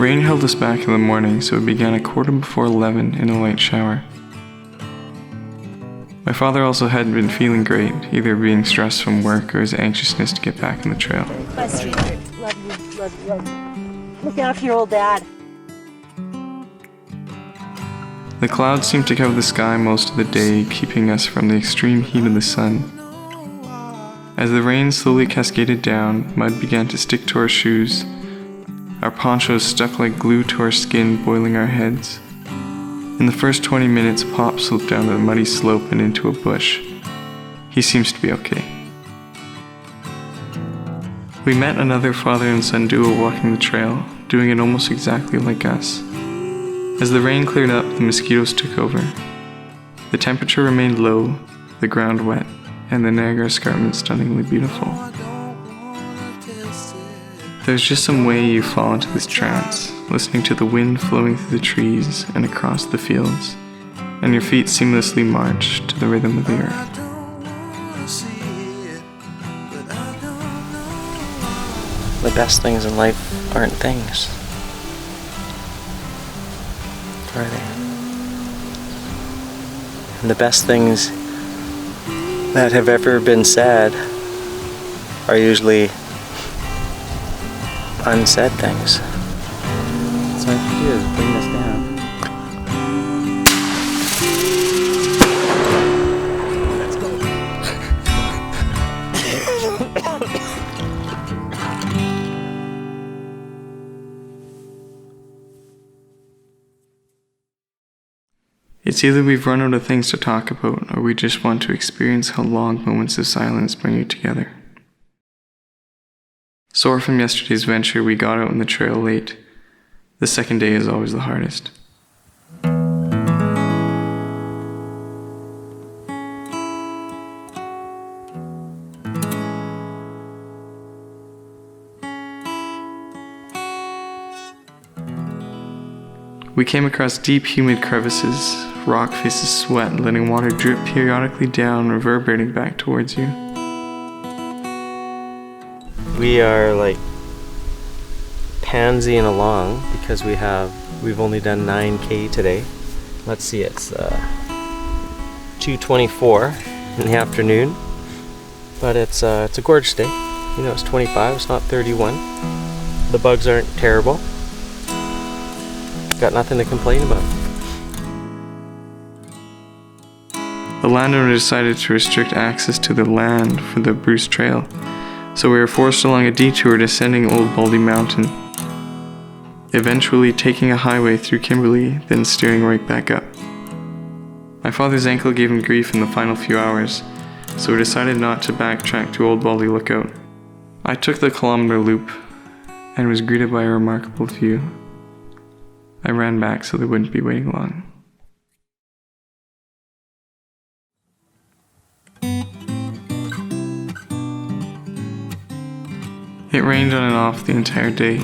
Rain held us back in the morning, so it began 11:15 in a light shower. My father also hadn't been feeling great, either being stressed from work or his anxiousness to get back on the trail. Bye, sweetheart. Love you, love you, love you. Look after your old dad. The clouds seemed to cover the sky most of the day, keeping us from the extreme heat of the sun. As the rain slowly cascaded down, mud began to stick to our shoes. Our ponchos stuck like glue to our skin, boiling our heads. In the first 20 minutes, Pop slipped down the muddy slope and into a bush. He seems to be okay. We met another father and son duo walking the trail, doing it almost exactly like us. As the rain cleared up, the mosquitoes took over. The temperature remained low, the ground wet, and the Niagara Escarpment stunningly beautiful. There's just some way you fall into this trance, listening to the wind flowing through the trees and across the fields, and your feet seamlessly march to the rhythm of the earth. The best things in life aren't things, are they? And the best things that have ever been said are usually unsaid things. So what I have to do is bring this down. Let's go. It's either we've run out of things to talk about, or we just want to experience how long moments of silence bring you together. Sore from yesterday's venture, we got out on the trail late. The second day is always the hardest. We came across deep, humid crevices, rock faces sweat, letting water drip periodically down, reverberating back towards you. We are like pansying along because we've only done 9K today. Let's see, it's 2:24 in the afternoon, but it's a gorgeous day. You know, it's 25, it's not 31. The bugs aren't terrible. Got nothing to complain about. The landowner decided to restrict access to the land for the Bruce Trail, so we were forced along a detour descending Old Baldy Mountain, eventually taking a highway through Kimberley, then steering right back up. My father's ankle gave him grief in the final few hours, so we decided not to backtrack to Old Baldy Lookout. I took the kilometer loop and was greeted by a remarkable view. I ran back so they wouldn't be waiting long. It rained on and off the entire day.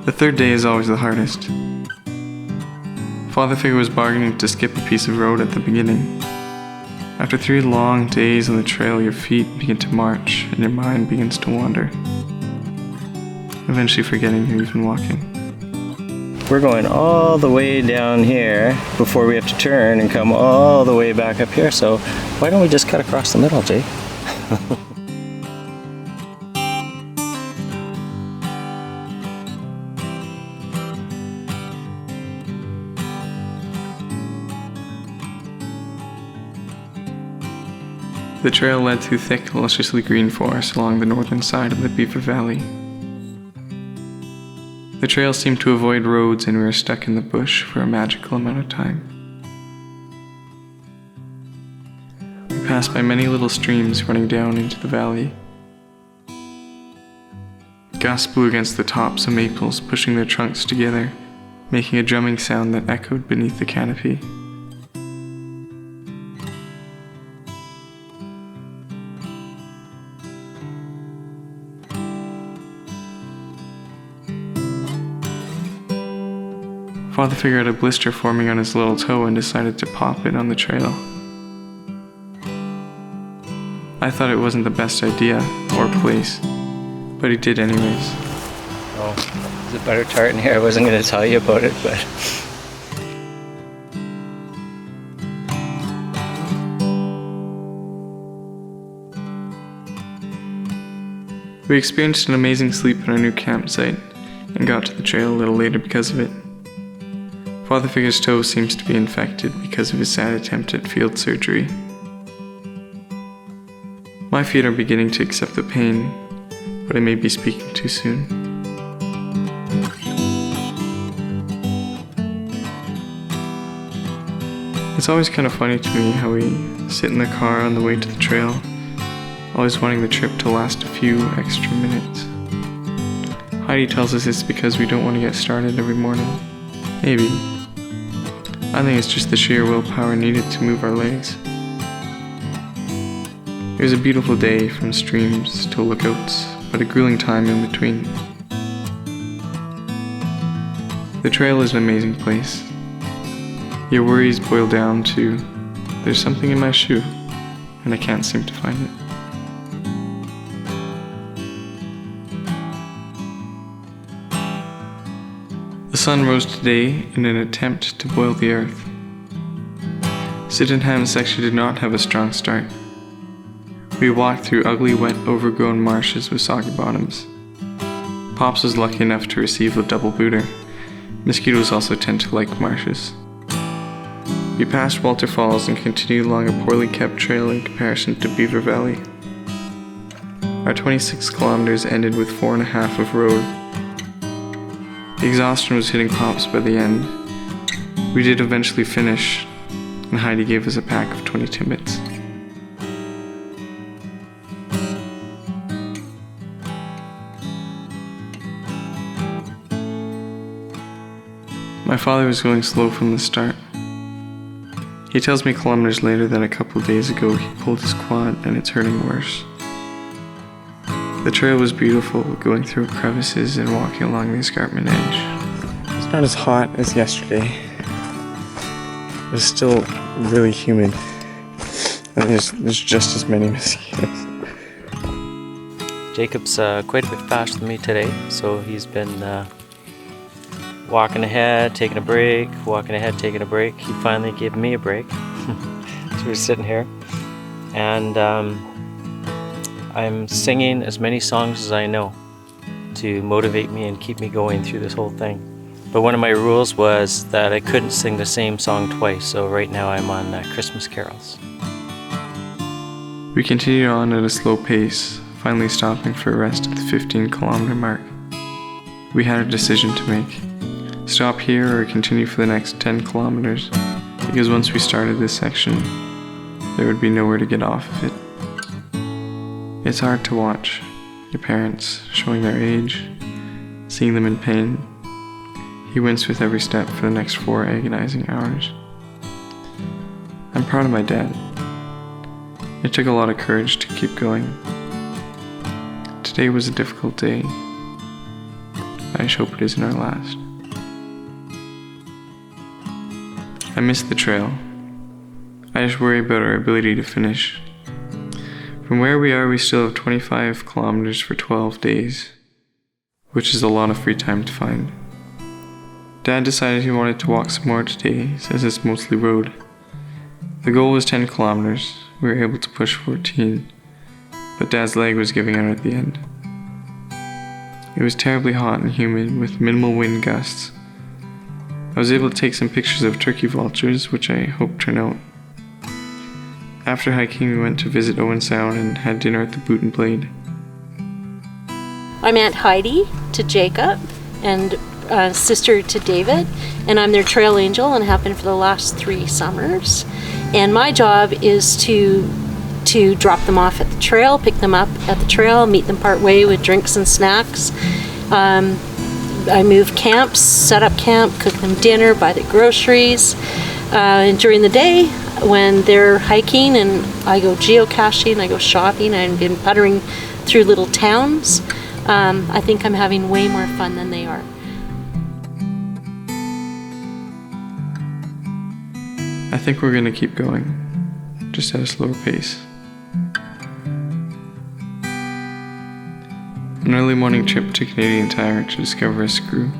The third day is always the hardest. Father Figure was bargaining to skip a piece of road at the beginning. After 3 long days on the trail, your feet begin to march and your mind begins to wander, eventually forgetting you're even walking. We're going all the way down here before we have to turn and come all the way back up here, so why don't we just cut across the middle, Jake? The trail led through thick, lusciously green forest along the northern side of the Beaver Valley. The trail seemed to avoid roads and we were stuck in the bush for a magical amount of time. We passed by many little streams running down into the valley. Gusts blew against the tops of maples, pushing their trunks together, making a drumming sound that echoed beneath the canopy. Father figured out a blister forming on his little toe and decided to pop it on the trail. I thought it wasn't the best idea or place, but he did anyways. Oh. There's a butter tart in here. I wasn't going to tell you about it, but... We experienced an amazing sleep at our new campsite and got to the trail a little later because of it. Father Figure's toe seems to be infected because of his sad attempt at field surgery. My feet are beginning to accept the pain, but I may be speaking too soon. It's always kind of funny to me how we sit in the car on the way to the trail, always wanting the trip to last a few extra minutes. Heidi tells us it's because we don't want to get started every morning. Maybe. I think it's just the sheer willpower needed to move our legs. It was a beautiful day from streams to lookouts, but a grueling time in between. The trail is an amazing place. Your worries boil down to, there's something in my shoe, and I can't seem to find it. The sun rose today in an attempt to boil the earth. Sydenham's section did not have a strong start. We walked through ugly, wet, overgrown marshes with soggy bottoms. Pops was lucky enough to receive a double booter. Mosquitoes also tend to like marshes. We passed Walter Falls and continued along a poorly kept trail in comparison to Beaver Valley. Our 26 kilometers ended with 4.5 of road. The exhaustion was hitting Pops by the end. We did eventually finish, and Heidi gave us a pack of 20 Timbits. My father was going slow from the start. He tells me kilometers later that a couple days ago he pulled his quad and it's hurting worse. The trail was beautiful, going through crevices and walking along the escarpment edge. It's not as hot as yesterday. It's still really humid. And there's just as many mosquitoes. Jacob's quite a bit faster than me today, so he's been walking ahead, taking a break, walking ahead, taking a break. He finally gave me a break. So we're sitting here, and I'm singing as many songs as I know to motivate me and keep me going through this whole thing. But one of my rules was that I couldn't sing the same song twice, so right now I'm on Christmas carols. We continued on at a slow pace, finally stopping for a rest at the 15-kilometer mark. We had a decision to make. Stop here or continue for the next 10 kilometers, because once we started this section, there would be nowhere to get off of it. It's hard to watch your parents showing their age, seeing them in pain. He winced with every step for the next 4 agonizing hours. I'm proud of my dad. It took a lot of courage to keep going. Today was a difficult day. I just hope it isn't our last. I miss the trail. I just worry about our ability to finish. From where we are, we still have 25 kilometers for 12 days, which is a lot of free time to find. Dad decided he wanted to walk some more today, since it's mostly road. The goal was 10 kilometers. We were able to push 14, but Dad's leg was giving out at the end. It was terribly hot and humid with minimal wind gusts. I was able to take some pictures of turkey vultures, which I hope turn out. After hiking, we went to visit Owen Sound and had dinner at the Boot and Blade. I'm Aunt Heidi to Jacob and sister to David, and I'm their trail angel and have been for the last 3 summers. And my job is to drop them off at the trail, pick them up at the trail, meet them part way with drinks and snacks. I move camps, set up camp, cook them dinner, buy the groceries. And during the day, when they're hiking and I go geocaching, I go shopping, I've been puttering through little towns. I think I'm having way more fun than they are. I think we're going to keep going, just at a slower pace. An early morning trip to Canadian Tire to discover a screw.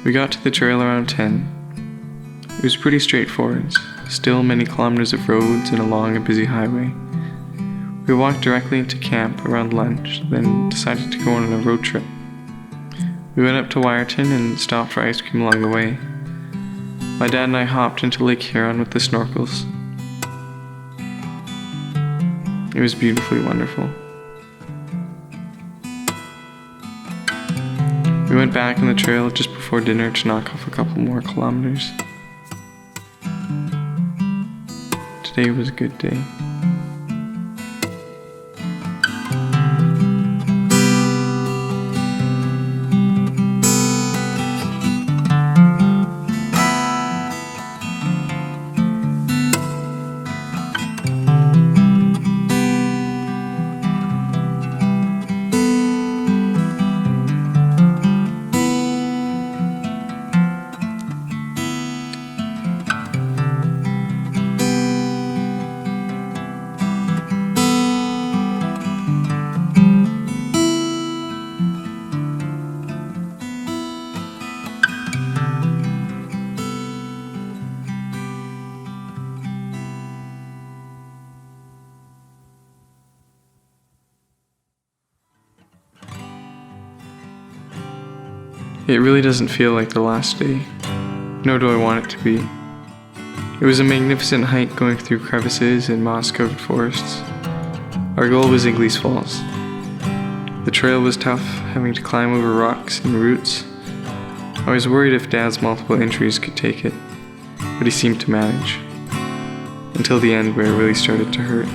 We got to the trail around 10. It was pretty straightforward, still many kilometers of roads and along a busy highway. We walked directly into camp around lunch, then decided to go on a road trip. We went up to Wyerton and stopped for ice cream along the way. My dad and I hopped into Lake Huron with the snorkels. It was beautifully wonderful. We went back on the trail just before dinner to knock off a couple more kilometers. Today was a good day. It really doesn't feel like the last day, nor do I want it to be. It was a magnificent hike going through crevices and moss-covered forests. Our goal was Iglees Falls. The trail was tough, having to climb over rocks and roots. I was worried if Dad's multiple injuries could take it, but he seemed to manage. Until the end where it really started to hurt.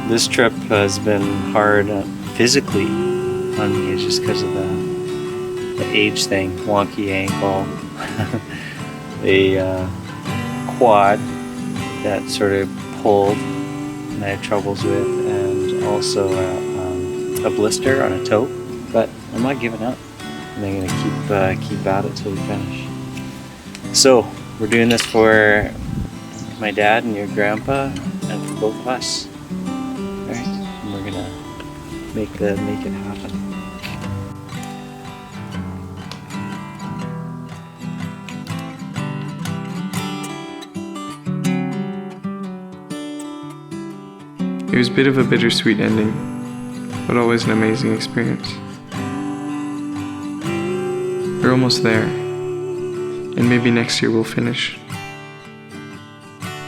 This trip has been hard physically on me. It's just because of the age thing, wonky ankle, a quad that sort of pulled and I had troubles with, and also a blister on a toe. But I'm not giving up. I'm gonna keep at it till we finish. So we're doing this for my dad and your grandpa, and for both of us. All right, and we're gonna make it happen. It was a bit of a bittersweet ending, but always an amazing experience. We're almost there, and maybe next year we'll finish.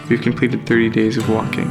We've completed 30 days of walking.